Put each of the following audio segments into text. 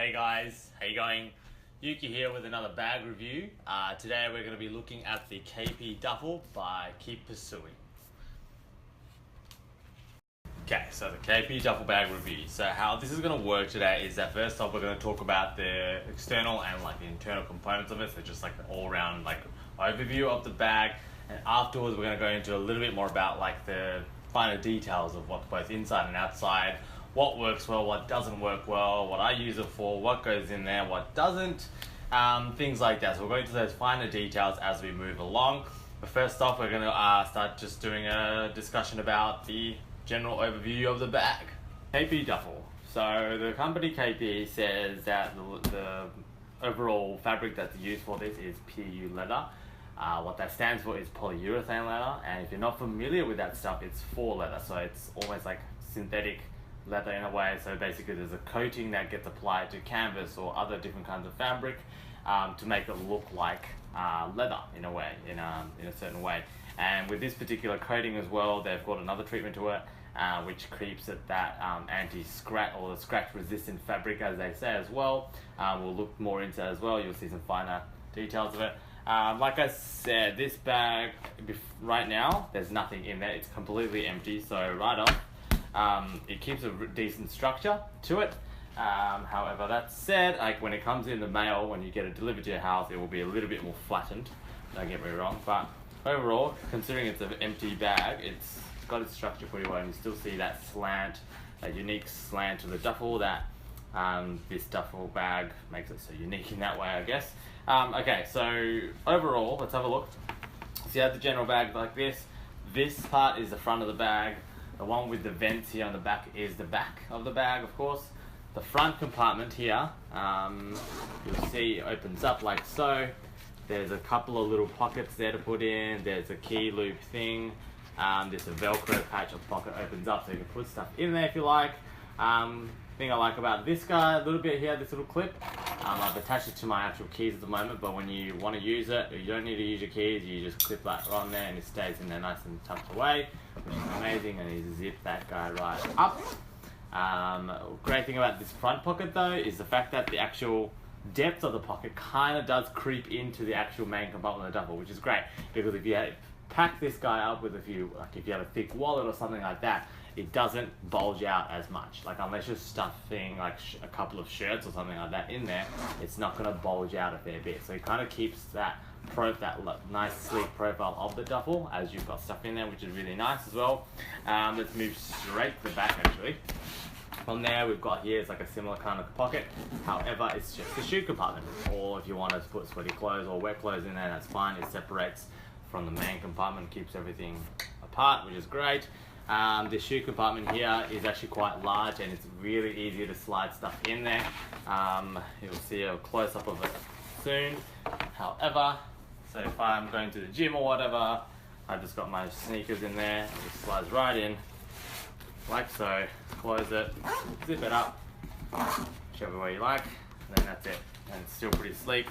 Hey guys, how you going? Yuki here with another bag review. Today we're going to be looking at the KP Duffle by Keep Pursuing. Okay, so the KP Duffle bag review. So how this is going to work today is that first off we're going to talk about the external and the internal components of it. So just like the all-round overview of the bag, and afterwards we're going to go into a little bit more about the finer details of what's both inside and outside. What works well, what doesn't work well, what I use it for, what goes in there, what doesn't, things like that. So we're going to those finer details as we move along. But first off, we're going to start just doing a discussion about the general overview of the bag. KP Duffle. So the company KP says that the overall fabric that's used for this is PU leather. What that stands for is polyurethane leather, and if you're not familiar with that stuff, it's for leather. So it's almost like synthetic leather in a way. So basically there's a coating that gets applied to canvas or other different kinds of fabric to make it look like leather in a way, in a certain way. And with this particular coating as well, they've got another treatment to it which keeps it that anti-scratch or the scratch resistant fabric, as they say as well. We'll look more into that as well. You'll see some finer details of it. Like I said, this bag right now there's nothing in there, it's completely empty. So right off it keeps a decent structure to it. However, that said, when it comes in the mail, when you get it delivered to your house, it will be a little bit more flattened, don't get me wrong, but overall, considering it's an empty bag, it's got its structure pretty well, and you still see that slant, that unique slant to the duffel that this duffel bag makes it so unique in that way, I guess. Okay, so overall, let's have a look. So you have the general bag like this. This part is the front of the bag. The one with the vents here on the back is the back of the bag, of course. The front compartment here, you'll see it opens up like so. There's a couple of little pockets there to put in. There's a key loop thing. There's a Velcro patch of pocket opens up so you can put stuff in there if you like. Thing I like about this guy a little bit here, this little clip. I've attached it to my actual keys at the moment, but when you want to use it, you don't need to use your keys, you just clip that on there and it stays in there nice and tucked away, which is amazing, and you zip that guy right up. Great thing about this front pocket though is the fact that the actual depth of the pocket kind of does creep into the actual main compartment of the duffel, which is great, because if you pack this guy up with if you have a thick wallet or something like that, it doesn't bulge out as much. Unless you're stuffing a couple of shirts or something like that in there, it's not going to bulge out a fair bit. So it kind of keeps that nice sleek profile of the duffel as you've got stuff in there, which is really nice as well. Let's move straight to the back actually. From there we've got here, it's like a similar kind of pocket, however it's just a shoe compartment, or if you want to put sweaty clothes or wet clothes in there, that's fine. It separates from the main compartment, keeps everything apart, which is great. The shoe compartment here is actually quite large and it's really easy to slide stuff in there. You'll see a close-up of it soon. However, so if I'm going to the gym or whatever, I've just got my sneakers in there, it just slides right in, like so. Close it, zip it up, whichever way you like, and then that's it. And it's still pretty sleek.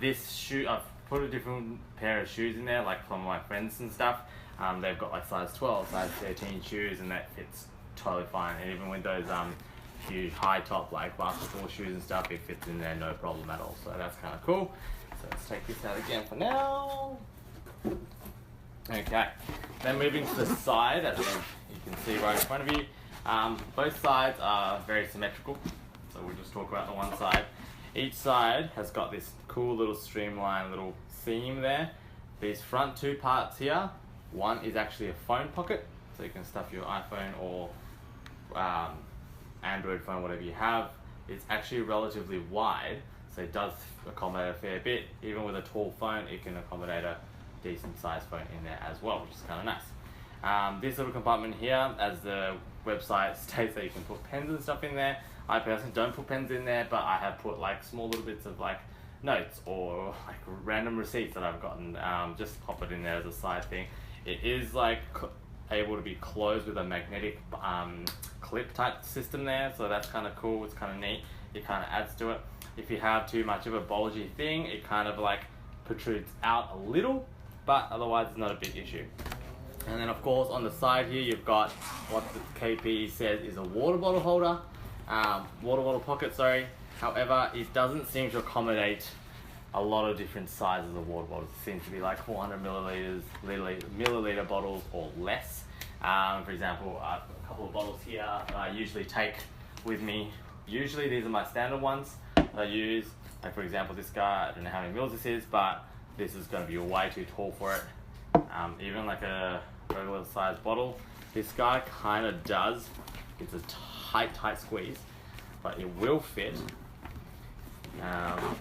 This shoe, I've put a different pair of shoes in there, like from my friends and stuff. They've got size 12, size 13 shoes, and that fits totally fine. And even with those huge high top basketball shoes and stuff, it fits in there no problem at all. So that's kind of cool. So let's take this out again for now. Okay, then moving to the side, as you can see right in front of you. Both sides are very symmetrical, so we'll just talk about the one side. Each side has got this cool little streamlined little seam there. These front two parts here, one is actually a phone pocket, so you can stuff your iPhone or Android phone, whatever you have. It's actually relatively wide, so it does accommodate a fair bit. Even with a tall phone, it can accommodate a decent sized phone in there as well, which is kind of nice. This little compartment here, as the website states, that you can put pens and stuff in there. I personally don't put pens in there, but I have put small little bits of notes or random receipts that I've gotten. Just pop it in there as a side thing. It is able to be closed with a magnetic clip type system there, so that's kind of cool. It's kind of neat. It kind of adds to it. If you have too much of a bulgy thing, it kind of protrudes out a little, but otherwise it's not a big issue. And then of course on the side here you've got what the KP says is a water bottle holder, water bottle pocket, sorry. However, it doesn't seem to accommodate a lot of different sizes of water bottles. It seems to be like 400 milliliter bottles or less. For example, I've got a couple of bottles here that I usually take with me. Usually these are my standard ones that I use. Like for example, this guy, I don't know how many mils this is, but this is going to be way too tall for it. Even like a regular sized bottle, this guy kind of does. It's a tight squeeze, but it will fit.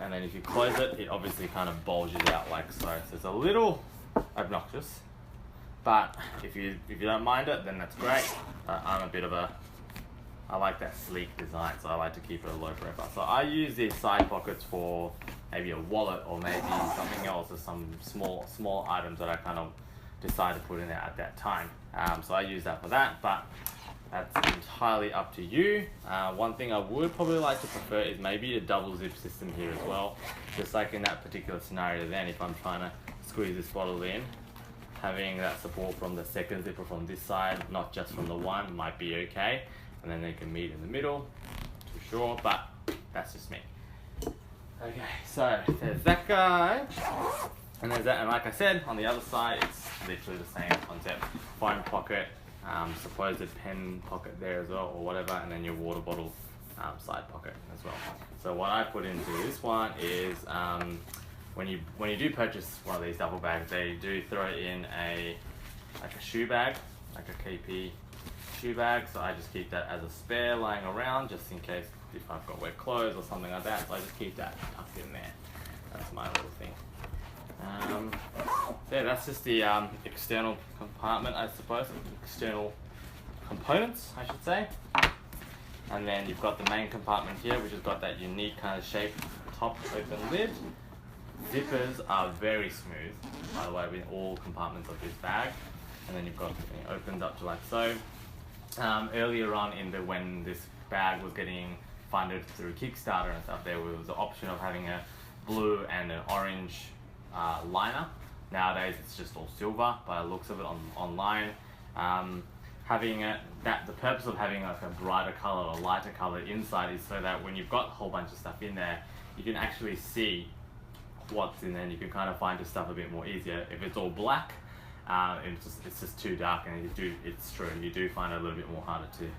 And then if you close it, it obviously kind of bulges out like so. So it's a little obnoxious, but if you don't mind it, then that's great. I'm a bit of I like that sleek design, so I like to keep it a low profile. So I use these side pockets for maybe a wallet or maybe something else, or some small items that I kind of decide to put in there at that time. So I use that for that, but that's entirely up to you. One thing I would probably like to prefer is maybe a double zip system here as well. Just like in that particular scenario then, if I'm trying to squeeze this bottle in, having that support from the second zipper from this side, not just from the one, might be okay. And then they can meet in the middle, not too sure, but that's just me. Okay, so there's that guy. And there's that, and like I said, on the other side, it's literally the same concept. Phone pocket, supposed pen pocket there as well, or whatever, and then your water bottle side pocket as well. So what I put into this one is, when you do purchase one of these duffel bags, they do throw in a shoe bag, like a KP shoe bag. So I just keep that as a spare lying around, just in case if I've got wet clothes or something like that. So I just keep that tucked in there. That's my little thing. Yeah, that's just the external compartment, I suppose, external components, I should say. And then you've got the main compartment here, which has got that unique kind of shape, top open lid. Zippers are very smooth, by the way, with all compartments of this bag. And then you've got, it opens up to like so. Earlier on when this bag was getting funded through Kickstarter and stuff, there was the option of having a blue and an orange liner. Nowadays it's just all silver by the looks of it online. Having the purpose of having like a brighter color or lighter color inside is so that when you've got a whole bunch of stuff in there, you can actually see what's in there and you can kind of find your stuff a bit more easier. If it's all black, it's just too dark, and it's true, you do find it a little bit more harder to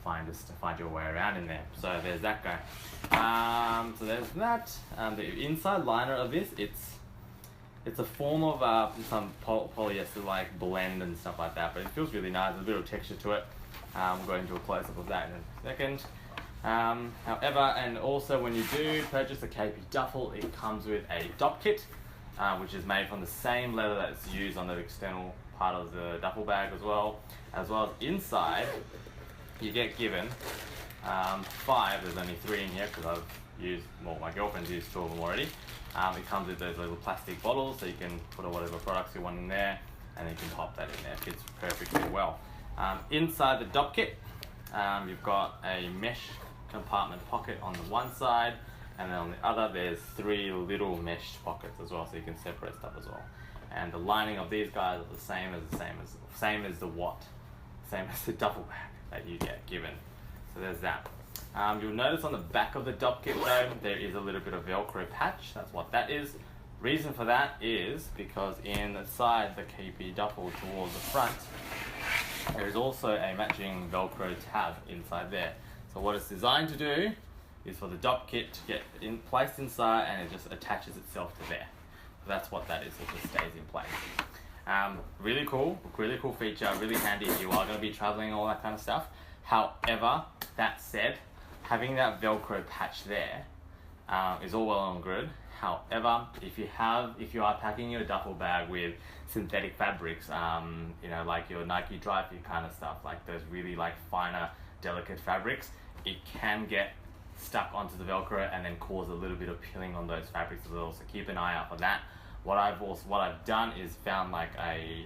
find your way around in there. So there's that guy. So there's that. The inside liner of this, it's a form of some polyester like blend and stuff like that, but it feels really nice. There's a bit of texture to it. We'll go into a close-up of that in a second. However, and also when you do purchase a KP Duffle, it comes with a dop kit, which is made from the same leather that's used on the external part of the duffel bag as well as inside. You get given 5. There's only 3 in here because my girlfriend's used 2 of them already. It comes with those little plastic bottles, so you can put whatever products you want in there, and you can pop that in there. It fits perfectly well. Inside the dop kit, you've got a mesh compartment pocket on the one side, and then on the other there's 3 little mesh pockets as well, so you can separate stuff as well. And the lining of these guys are the same as the duffel bag that you get given. So there's that. You'll notice on the back of the dop kit though, there is a little bit of Velcro patch. That's what that is. Reason for that is because inside the KP Duffle towards the front, there is also a matching Velcro tab inside there. So what it's designed to do is for the dop kit to get placed inside, and it just attaches itself to there. So that's what that is. It just stays in place. Really cool feature, really handy if you are going to be traveling, all that kind of stuff. However, that said, having that Velcro patch there is all well and good. However, if you are packing your duffel bag with synthetic fabrics, like your Nike Dry Fit kind of stuff, like those really like finer, delicate fabrics, it can get stuck onto the Velcro and then cause a little bit of peeling on those fabrics as well. So keep an eye out for that. What I've done is found like a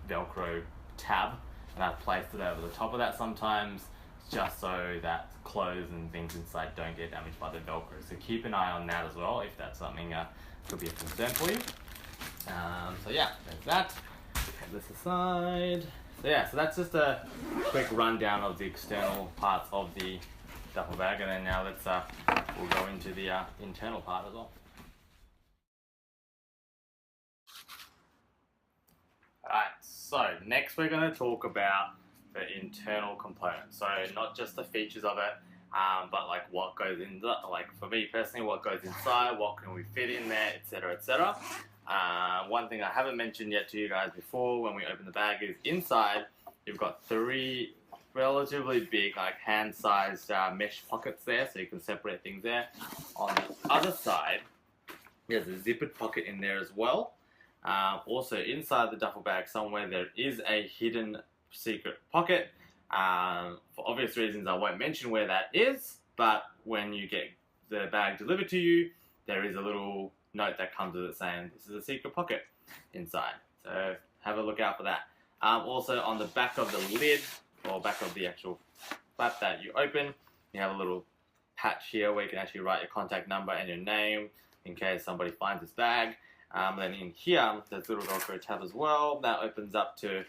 Velcro tab, and I've placed it over the top of that sometimes, just so that clothes and things inside don't get damaged by the Velcro. So keep an eye on that as well, if that's something could be a concern for you. So yeah, there's that. Put this aside. So yeah, so that's just a quick rundown of the external parts of the duffel bag, and then now let's we'll go into the internal part as well. Alright, so next we're going to talk about the internal components. So not just the features of it, but like what goes in, like for me personally, what goes inside, what can we fit in there, etc, etc. One thing I haven't mentioned yet to you guys before when we open the bag is inside you've got 3 relatively big, like hand-sized mesh pockets there, so you can separate things there. On the other side, there's a zippered pocket in there as well. Also inside the duffel bag somewhere there is a hidden secret pocket. For obvious reasons I won't mention where that is, but when you get the bag delivered to you, there is a little note that comes with it saying this is a secret pocket inside. So have a look out for that. Also on the back of the lid, or back of the actual flap that you open, you have a little patch here where you can actually write your contact number and your name in case somebody finds this bag. Then in here, there's a little Velcro tab as well that opens up to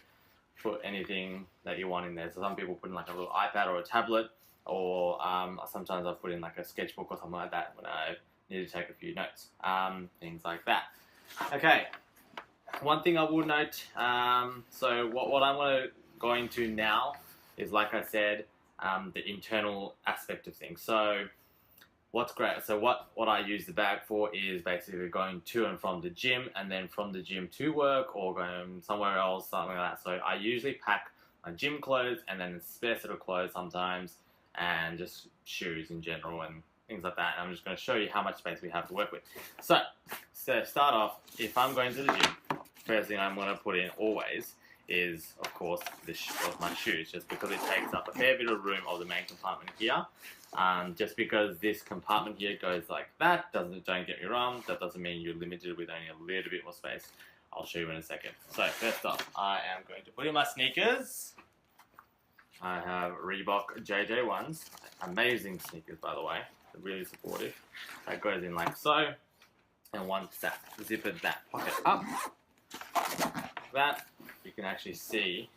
put anything that you want in there. So some people put in like a little iPad or a tablet, or sometimes I put in like a sketchbook or something like that when I need to take a few notes, things like that. Okay, one thing I will note, so what I'm going to now is, like I said, the internal aspect of things. So what's great, so what I use the bag for is basically going to and from the gym, and then from the gym to work or going somewhere else, something like that. So I usually pack my gym clothes and then a spare set of clothes sometimes, and just shoes in general and things like that. And I'm just going to show you how much space we have to work with. So to start off, if I'm going to the gym, first thing I'm going to put in always is, of course, my shoes, just because it takes up a fair bit of room of the main compartment here. Just because this compartment here goes like that, don't get me wrong, that doesn't mean you're limited with only a little bit more space. I'll show you in a second. So first off, I am going to put in my sneakers. I have Reebok JJ1s, amazing sneakers by the way, they're really supportive. That goes in like so, and once that zippered that pocket up, that you can actually see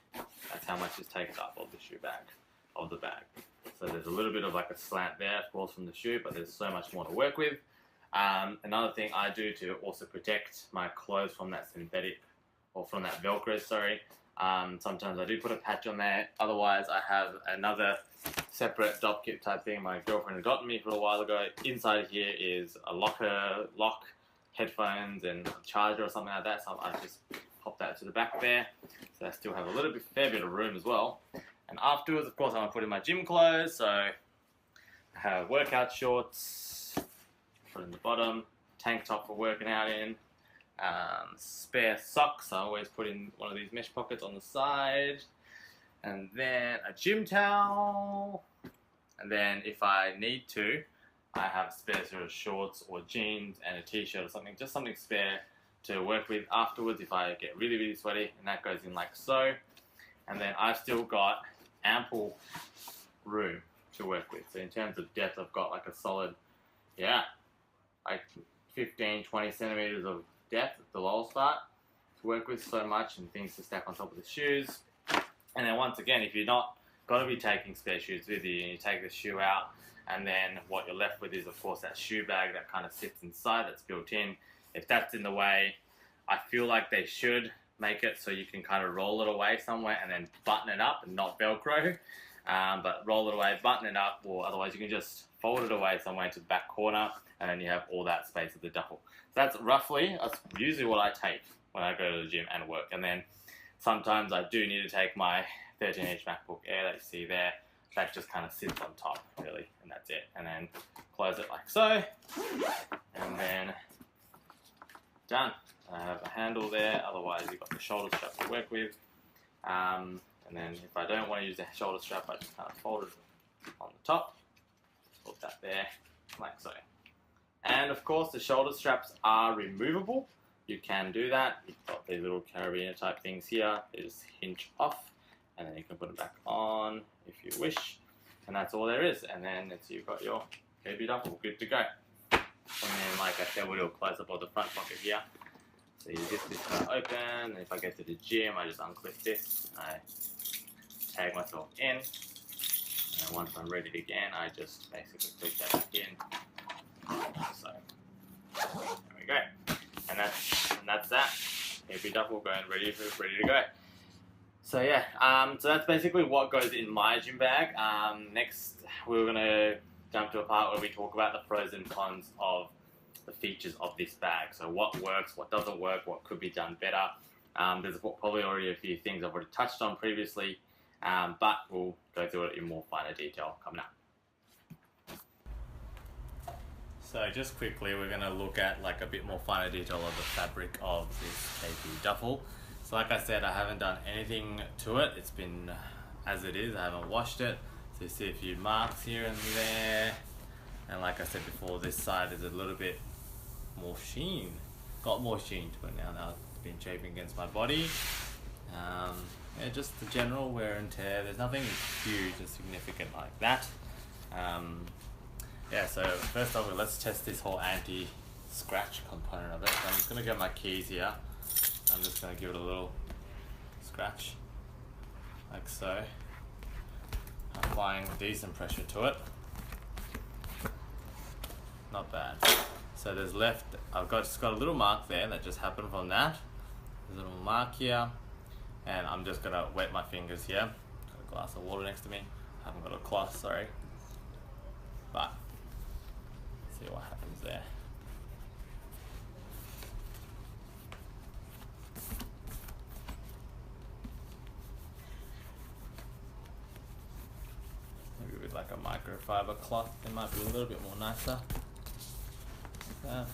that's how much is taken up of the shoe bag, of the bag. So there's a little bit of like a slant there, of course, from the shoe, but there's so much more to work with. Another thing I do to also protect my clothes from that synthetic, or from that Velcro, sorry, sometimes I do put a patch on there. Otherwise, I have another separate drop kit type thing my girlfriend had gotten me for a while ago. Inside here is a lock, headphones, and a charger or something like that. So I just pop that to the back there. So I still have a little bit, fair bit of room as well. And afterwards, of course, I'm going to put in my gym clothes. So I have workout shorts, put in the bottom, tank top for working out in, spare socks. I always put in one of these mesh pockets on the side, and then a gym towel. And then if I need to, I have a spare set of shorts or jeans and a t-shirt or something, just something spare to work with afterwards if I get really, really sweaty, and that goes in like so. And then I've still got ample room to work with. So in terms of depth, I've got like a solid, like 15, 20 centimeters of depth at the lower part to work with, so much, and things to stack on top of the shoes. And then once again, if you're not going to be taking spare shoes with you, and you take the shoe out, and then what you're left with is, of course, that shoe bag that kind of sits inside, that's built in. If that's in the way, I feel like they should make it so you can kind of roll it away somewhere and then button it up, and not Velcro, but roll it away, button it up, or otherwise you can just fold it away somewhere to the back corner, and then you have all that space at the duffel. So that's usually what I take when I go to the gym and work. And then sometimes I do need to take my 13-inch MacBook Air that you see there. That just kind of sits on top, really, and that's it. And then close it like so, and then done. I have a handle there, otherwise you've got the shoulder strap to work with. And then if I don't want to use the shoulder strap, I just kind of fold it on the top, put that there, like so. And of course the shoulder straps are removable. You can do that. You've got these little carabiner type things here. They just hinge off, and then you can put it back on if you wish. And that's all there is. And then you've got your KP Duffle, good to go. And then, like I said, we'll do a close up of the front pocket here. So you zip this kind of open, and if I get to the gym, I just unclip this, and I tag myself in, And once I'm ready again, I just basically click that back in. So there we go. And that's that. KP Duffle going ready to go. So yeah, so that's basically what goes in my gym bag. Next, we're gonna jump to a part where we talk about the pros and cons of the features of this bag. So what works, what doesn't work, what could be done better. There's probably already a few things I've already touched on previously, but we'll go through it in more finer detail coming up. So just quickly, we're going to look at like a bit more finer detail of the fabric of this KP Duffle. So like I said, I haven't done anything to it. It's been as it is. I haven't washed it. So you see a few marks here and there. And like I said before, this side is a little bit more sheen. Got more sheen to it now. Now it's been chafing against my body. Yeah, just the general wear and tear. There's nothing huge and significant like that. Yeah, so first off, let's test this whole anti-scratch component of it. So I'm just going to get my keys here. I'm just going to give it a little scratch, like so. Applying decent pressure to it. Not bad. So there's left, just got a little mark there that just happened from that. There's a little mark here. And I'm just going to wet my fingers here. Got a glass of water next to me. I haven't got a cloth, sorry. But see what happens there. Maybe with like a microfiber cloth, it might be a little bit more nicer. Like that.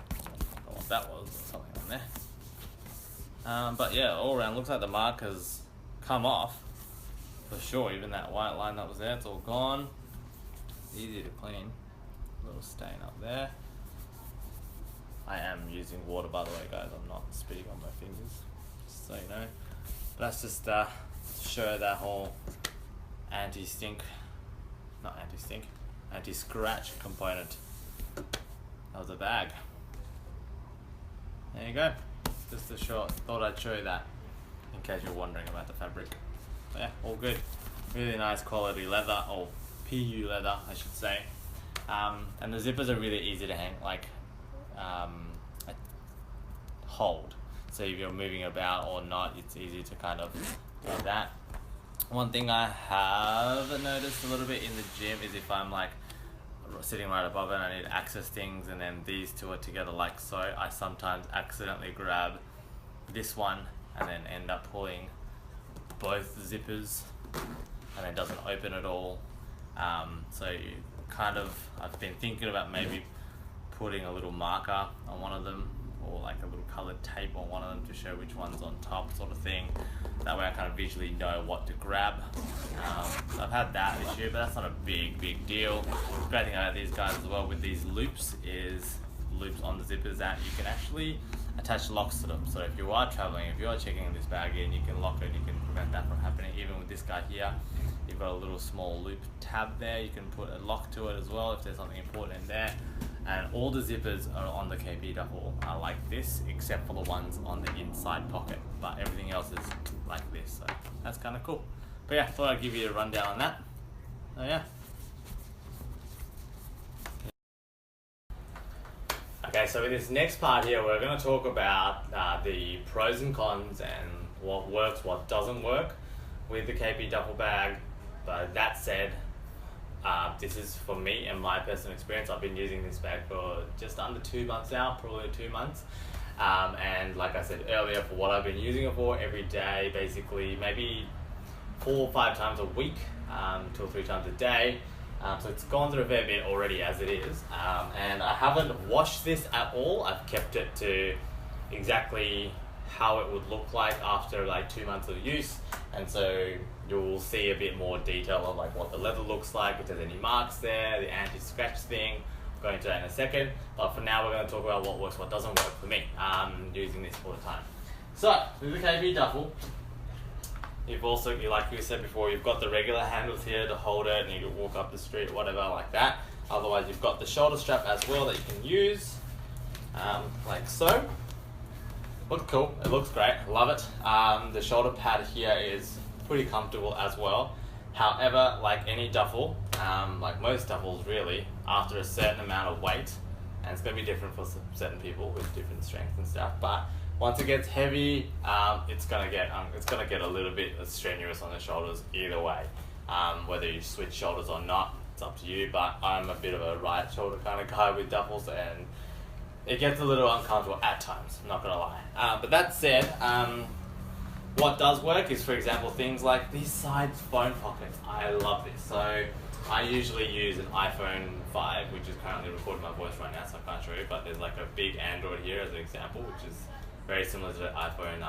I don't know what that was, something on there. But yeah, all around looks like the mark has come off for sure. Even that white line that was there, it's all gone. Easy to clean. Little stain up there. I am using water, by the way, guys. I'm not spitting on my fingers, just so you know. But that's just to show that whole anti-scratch component of the bag. There you go. Just a short, thought I'd show you that in case you're wondering about the fabric. But yeah, all good. Really nice quality leather, or PU leather, I should say. And the zippers are really easy to hang, hold. So if you're moving about or not, it's easy to kind of do that. One thing I have noticed a little bit in the gym is if I'm like sitting right above it and I need to access things, and then these two are together like so, I sometimes accidentally grab this one and then end up pulling both the zippers and it doesn't open at all. So you kind of, I've been thinking about maybe putting a little marker on one of them, or like a little coloured tape on one of them to show which one's on top, sort of thing. That way I kind of visually know what to grab. So I've had that issue, but that's not a big deal. The great thing about these guys as well with these loops is loops on the zippers that you can actually attach locks to them. So if you are traveling, if you are checking this bag in, you can lock it, you can prevent that from happening. Even with this guy here, you've got a little small loop tab there. You can put a lock to it as well if there's something important in there. And all the zippers are on the KP Duffle are like this, except for the ones on the inside pocket. But everything else is like this, so that's kind of cool. But yeah, thought I'd give you a rundown on that. So yeah. Okay, so with this next part here, we're going to talk about the pros and cons and what works, what doesn't work with the KP Duffle bag. But that said, this is for me and my personal experience. I've been using this bag for just under 2 months now, probably 2 months. And like I said earlier, for what I've been using it for every day, basically maybe 4 or 5 times a week, 2 or 3 times a day. So it's gone through a fair bit already as it is. And I haven't washed this at all. I've kept it to exactly how it would look like after like 2 months of use. And so you'll see a bit more detail of like what the leather looks like, if there's any marks there, the anti-scratch thing. I'll go into that in a second. But for now, we're going to talk about what works, what doesn't work for me, using this all the time. So with the KP Duffle, you've also, like we said before, you've got the regular handles here to hold it and you can walk up the street or whatever like that. Otherwise, you've got the shoulder strap as well that you can use, like so. looks cool. It looks great. Love it. The shoulder pad here is pretty comfortable as well. However, like any duffel, like most duffels really, after a certain amount of weight, and it's going to be different for certain people with different strengths and stuff, but once it gets heavy, it's going to get a little bit strenuous on the shoulders either way. Whether you switch shoulders or not, it's up to you, but I'm a bit of a right shoulder kind of guy with duffels, and it gets a little uncomfortable at times, I'm not going to lie. But that said, what does work is, for example, things like these side phone pockets. I love this. So I usually use an iPhone 5, which is currently recording my voice right now, so I can't show you, but there's like a big Android here as an example, which is very similar to the iPhone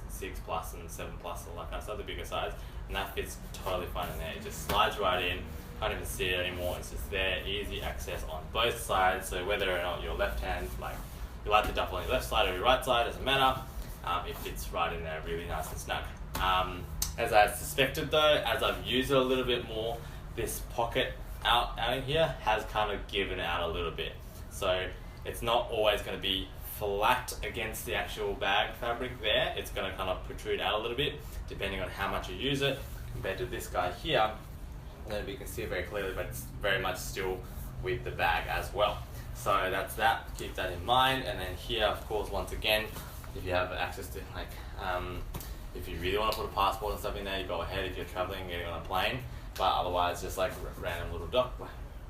6 Plus and 7 Plus, all that kind of stuff, the bigger size, and that fits totally fine in there. It just slides right in, can't even see it anymore, it's just there, easy access on both sides, so whether or not your left hand, like you like the duffel on your left side or your right side, doesn't matter. It fits right in there, really nice and snug. As I suspected though, as I've used it a little bit more, this pocket out in here has kind of given out a little bit. So it's not always going to be flat against the actual bag fabric there. It's going to kind of protrude out a little bit, depending on how much you use it, compared to this guy here. And you can see it very clearly, but it's very much still with the bag as well. So that's that, keep that in mind. And then here, of course, once again, if you have access to like, if you really want to put a passport and stuff in there, you go ahead if you're traveling, getting on a plane. But otherwise, just like random little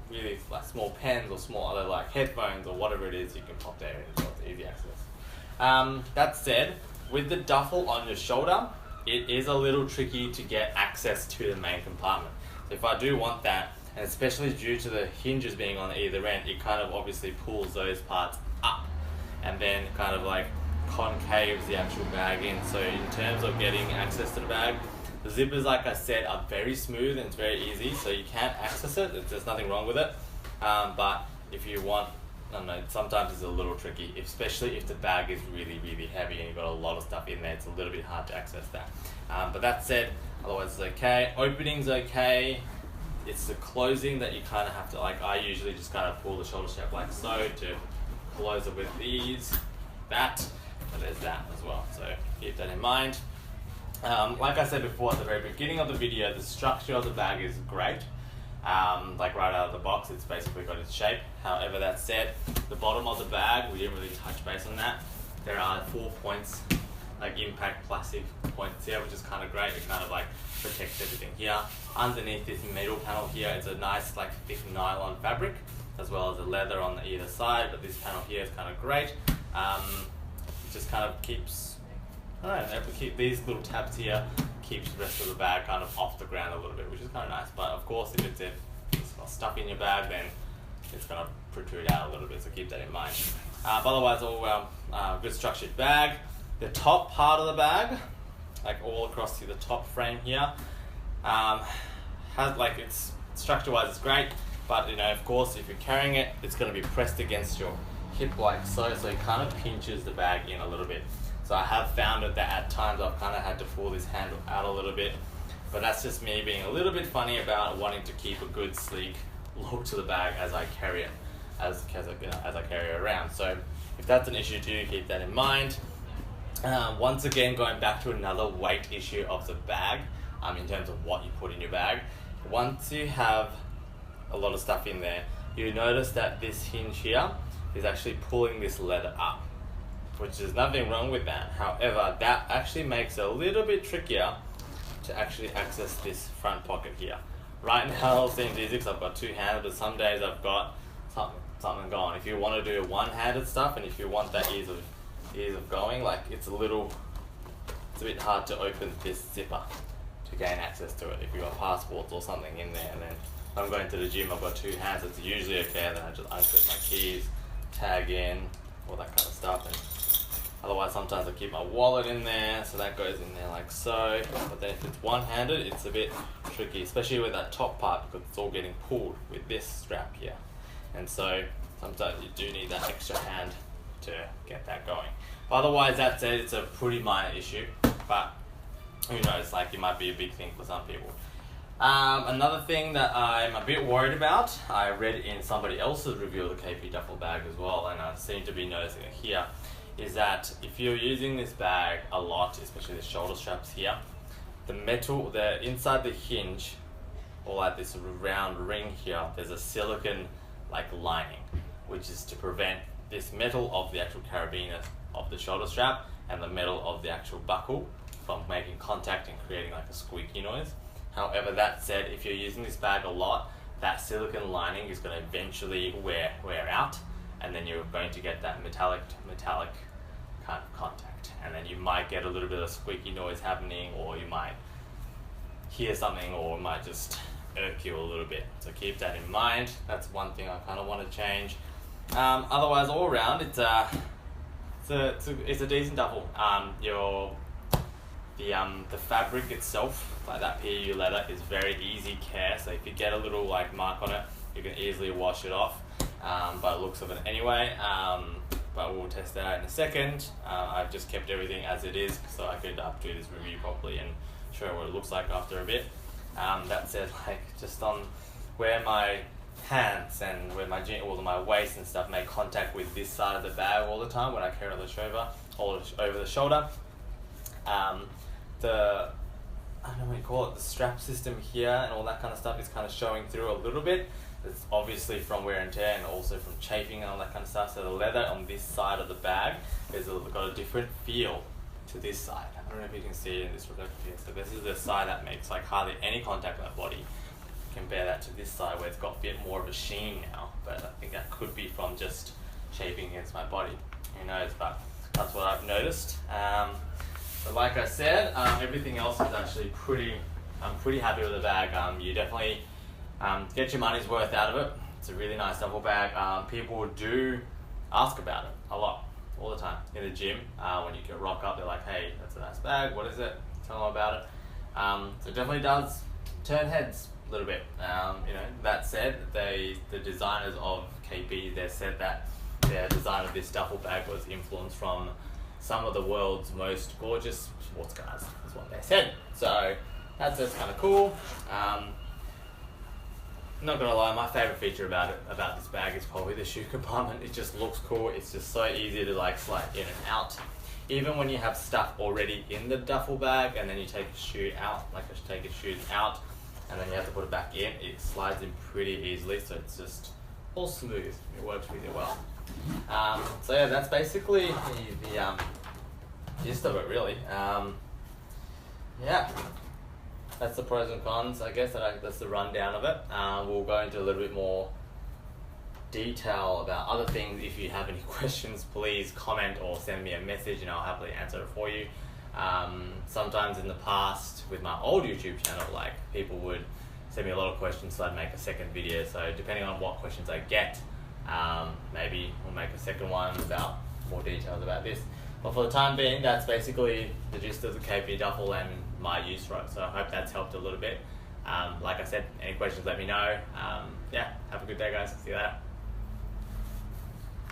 really like small pens or small other like headphones or whatever it is, you can pop there and it's easy access. That said, with the duffel on your shoulder, it is a little tricky to get access to the main compartment. So if I do want that, and especially due to the hinges being on either end, it kind of obviously pulls those parts up and then kind of like concaves the actual bag in. So in terms of getting access to the bag, the zippers, like I said, are very smooth and it's very easy, so you can't access it. There's nothing wrong with it. But if you want, I don't know, sometimes it's a little tricky, especially if the bag is really, really heavy and you've got a lot of stuff in there. It's a little bit hard to access that. But that said, otherwise it's okay. Opening's okay. It's the closing that you kind of have to, like, I usually just kind of pull the shoulder strap like so to close it with these, that, and there's that as well. So keep that in mind. Like I said before at the very beginning of the video, the structure of the bag is great. Like right out of the box, it's basically got its shape. However, that said, the bottom of the bag, we didn't really touch base on that. There are 4 points, like impact plastic points here, which is kind of great. It kind of like protects everything here. Underneath this middle panel here, it's a nice like thick nylon fabric, as well as the leather on the either side, but this panel here is kind of great. It just kind of keeps, I don't know, keep these little tabs here, keeps the rest of the bag kind of off the ground a little bit, which is kind of nice. But of course, if it's got stuff in your bag, then it's going to protrude out a little bit, so keep that in mind. But otherwise, all good structured bag. The top part of the bag, like all across the top frame here, has like, it's structure-wise it's great, but you know, of course, if you're carrying it, it's going to be pressed against your hip like so it kind of pinches the bag in a little bit. So I have found it that at times I've kind of had to pull this handle out a little bit, but that's just me being a little bit funny about wanting to keep a good sleek look to the bag as I carry it, as I carry it around. So if that's an issue too, keep that in mind. Once again, going back to another weight issue of the bag, in terms of what you put in your bag. Once you have a lot of stuff in there, you notice that this hinge here is actually pulling this leather up, which is nothing wrong with that. However, that actually makes it a little bit trickier to actually access this front pocket here. Right now, it seems easy because I've got two hands, but some days I've got something going. If you want to do one-handed stuff, and if you want that ease of going, like it's a bit hard to open this zipper to gain access to it. If you've got passports or something in there, and then if I'm going to the gym, I've got two hands, it's usually okay. Then I just unclip my keys, tag in, all that kind of stuff. And otherwise, sometimes I keep my wallet in there, so that goes in there like so. But then if it's one-handed, it's a bit tricky, especially with that top part, because it's all getting pulled with this strap here. And so sometimes you do need that extra hand to get that going. But otherwise, that said, it's a pretty minor issue, but who knows, like it might be a big thing for some people. Another thing that I'm a bit worried about, I read in somebody else's review of the KP Duffle bag as well, and I seem to be noticing it here, is that if you're using this bag a lot, especially the shoulder straps here, the metal, inside the hinge, or like this round ring here, there's a silicone like lining, which is to prevent this metal of the actual carabiner of the shoulder strap and the metal of the actual buckle from making contact and creating like a squeaky noise. However, that said, if you're using this bag a lot, that silicone lining is going to eventually wear out, and then you're going to get that metallic kind of contact, and then you might get a little bit of squeaky noise happening, or you might hear something, or it might just irk you a little bit. So keep that in mind. That's one thing I kind of want to change. Otherwise, all around, it's a decent duffel. The fabric itself, like that PU leather, is very easy care. So if you get a little like mark on it, you can easily wash it off. By the looks of it anyway. But we'll test that out in a second. I've just kept everything as it is so I could do this review properly and show what it looks like after a bit. That said, like just on where my hands and where my waist and stuff make contact with this side of the bag all the time when I carry the shoulder, or over the shoulder. I don't know what you call it, the strap system here and all that kind of stuff is kind of showing through a little bit. It's obviously from wear and tear and also from chafing and all that kind of stuff. So the leather on this side of the bag has got a different feel to this side. I don't know if you can see it in this reflector here. So this is the side that makes like hardly any contact with my body. Compare that to this side where it's got a bit more of a sheen now, but I think that could be from just chafing against my body. Who knows, but that's what I've noticed. But like I said, everything else is actually I'm pretty happy with the bag. You definitely get your money's worth out of it. It's a really nice duffel bag. People do ask about it a lot, all the time in the gym. When you get rock up, they're like, "Hey, that's a nice bag. What is it? Tell them about it." So it definitely does turn heads a little bit. That said, the designers of KP, they said that their design of this duffel bag was influenced from some of the world's most gorgeous sports cars, is what they said. So that's kind of cool. Not gonna lie, my favorite feature about this bag is probably the shoe compartment. It just looks cool. It's just so easy to like slide in and out. Even when you have stuff already in the duffel bag and then you take your shoe out, take your shoes out and then you have to put it back in, it slides in pretty easily. So it's just all smooth. It works really well. So yeah, that's basically the gist of it, really. Yeah, that's the pros and cons, I guess. That's the rundown of it. We'll go into a little bit more detail about other things. If you have any questions, please comment or send me a message and I'll happily answer it for you. Sometimes in the past with my old YouTube channel, like people would send me a lot of questions, so I'd make a second video. So depending on what questions I get, maybe we'll make a second one about more details about this. But for the time being, that's basically the gist of the KP Duffle and my use for it. So I hope that's helped a little bit. Like I said, any questions, let me know. Yeah, have a good day, guys. See you later.